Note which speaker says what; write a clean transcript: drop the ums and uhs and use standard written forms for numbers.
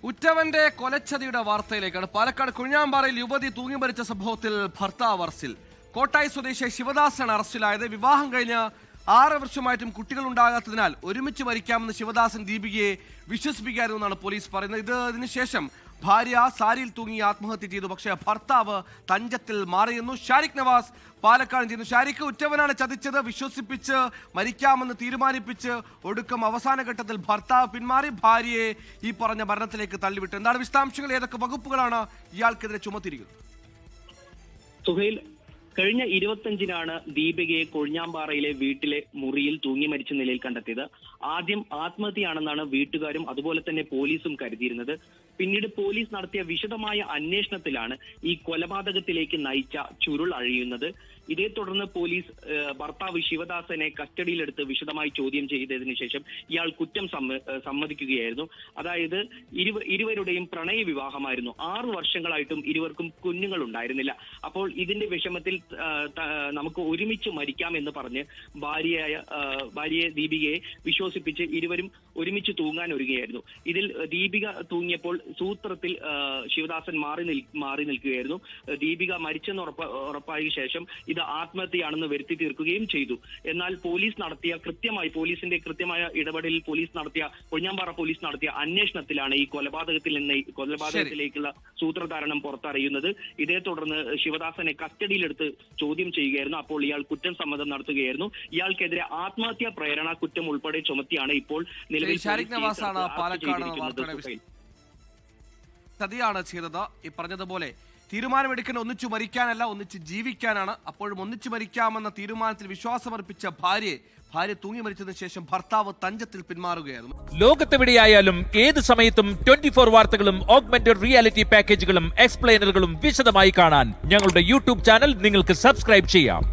Speaker 1: ഉറ്റവന്റെ കൊലച്ചതിയുടെ വാർത്തയിലേക്കാണ്. പാലക്കാട് കുഴിഞ്ഞാമ്പാറയിൽ യുവതി തൂങ്ങി മരിച്ച സംഭവത്തിൽ ഭർത്താവ് അറസ്റ്റിൽ. കോട്ടായി സ്വദേശി ശിവദാസാണ് അറസ്റ്റിലായത്. വിവാഹം കഴിഞ്ഞ് 6 വർഷമായിട്ടും കുട്ടികൾ ഉണ്ടാകാത്തതിനാൽ ഒരുമിച്ച് മരിക്കാമെന്ന് ശിവദാസൻ ദീപികയെ വിശ്വസിപ്പിക്കാമെന്നാണ് പോലീസ് പറയുന്നത്. ഇതിനുശേഷം ഭാര്യ സാരിയിൽ തൂങ്ങി ആത്മഹത്യ ചെയ്തു. പക്ഷേ ഭർത്താവ് തഞ്ചത്തിൽ മാറിയെന്നു. ഷാരിഖ് നവാസ് പാലക്കാട് ചെയ്യുന്നു. ഷാരിഖ്, ഉറ്റവനാണ് ചതിച്ചത്, വിശ്വസിപ്പിച്ച് മരിക്കാമെന്ന് തീരുമാനിപ്പിച്ച് ഒടുക്കം അവസാന ഘട്ടത്തിൽ ഭർത്താവ് പിന്മാറി ഭാര്യയെ ഈ പറഞ്ഞ മരണത്തിലേക്ക് തള്ളിവിട്ടു. എന്താണ് വിശദാംശങ്ങൾ? ഏതൊക്കെ വകുപ്പുകളാണ് ഇയാൾക്കെതിരെ ചുമത്തിയിരിക്കുന്നത്?
Speaker 2: സുഹൈൽ, കഴിഞ്ഞ 25-നാണ് ദീപികയെ കൊഴിഞ്ഞാമ്പാറയിലെ വീട്ടിലെ മുറിയിൽ തൂങ്ങി മരിച്ച നിലയിൽ കണ്ടെത്തിയത്. ആദ്യം ആത്മഹത്യയാണെന്നാണ് വീട്ടുകാരും അതുപോലെ തന്നെ പോലീസും കരുതിയിരുന്നത്. പിന്നീട് പോലീസ് നടത്തിയ വിശദമായ അന്വേഷണത്തിലാണ് ഈ കൊലപാതകത്തിലേക്ക് നയിച്ച ചുരുൾ അഴിയുന്നത്. ഇതേ തുടർന്ന് പോലീസ് ഭർത്താവ് ശിവദാസനെ കസ്റ്റഡിയിലെടുത്ത് വിശദമായി ചോദ്യം ചെയ്തതിനു ശേഷം ഇയാൾ കുറ്റം സമ്മതിക്കുകയായിരുന്നു. അതായത് ഇരുവരുടെയും പ്രണയ വിവാഹമായിരുന്നു. 6 വർഷങ്ങളായിട്ടും ഇരുവർക്കും കുഞ്ഞുങ്ങൾ ഉണ്ടായിരുന്നില്ല. അപ്പോൾ ഇതിന്റെ വിഷമത്തിൽ നമുക്ക് ഒരുമിച്ച് മരിക്കാം എന്ന് പറഞ്ഞ് ഭാര്യയെ ദീപികയെ വിശ്വസിപ്പിച്ച് ഇരുവരും ഒരുമിച്ച് തൂങ്ങാൻ ഒരുങ്ങുകയായിരുന്നു. ഇതിൽ ദീപിക തൂങ്ങിയപ്പോൾ സൂത്രത്തിൽ ശിവദാസൻ മാറി നിൽക്കുകയായിരുന്നു. ദീപിക മരിച്ചെന്ന് ഉറപ്പായ ശേഷം ഇത് ആത്മഹത്യയാണെന്ന് വരുത്തി തീർക്കുകയും ചെയ്തു. എന്നാൽ പോലീസിന്റെ കൃത്യമായ ഇടപെടലിൽ കൊഴിഞ്ഞാമ്പാറ പോലീസ് നടത്തിയ അന്വേഷണത്തിലാണ് ഈ കൊലപാതകത്തിലേക്കുള്ള സൂത്രധാരണം പുറത്തറിയുന്നത്. ഇതേ തുടർന്ന് ശിവദാസനെ കസ്റ്റഡിയിലെടുത്ത് ചോദ്യം ചെയ്യുകയായിരുന്നു. അപ്പോൾ ഇയാൾ കുറ്റം സമ്മതം നടത്തുകയായിരുന്നു. ഇയാൾക്കെതിരെ ആത്മഹത്യാ പ്രേരണ കുറ്റം ഉൾപ്പെടെ ചുമത്തിയാണ് ഇപ്പോൾ നിലവിൽ
Speaker 1: ചതിയാണ് ചെയ്തത്. ഈ പറഞ്ഞതുപോലെ തീരുമാനമെടുക്കുന്ന ഒന്നിച്ചു മരിക്കാനല്ല, ഒന്നിച്ച് ജീവിക്കാനാണ്. അപ്പോഴും ഒന്നിച്ചു മരിക്കാമെന്ന തീരുമാനത്തിൽ വിശ്വാസമർപ്പിച്ച ഭാര്യ തൂങ്ങി മരിച്ചതിനു ശേഷം ഭർത്താവ് തഞ്ചത്തിൽ പിന്മാറുകയായിരുന്നു.
Speaker 3: ലോകത്തെവിടെയായാലും ഏത് സമയത്തും 24 വാർത്തകളും ഓഗ്മെന്റഡ് റിയാലിറ്റി പാക്കേജുകളും എക്സ്പ്ലെയിനറുകളും വിശദമായി കാണാൻ ഞങ്ങളുടെ യൂട്യൂബ് ചാനൽ നിങ്ങൾക്ക് സബ്സ്ക്രൈബ് ചെയ്യാം.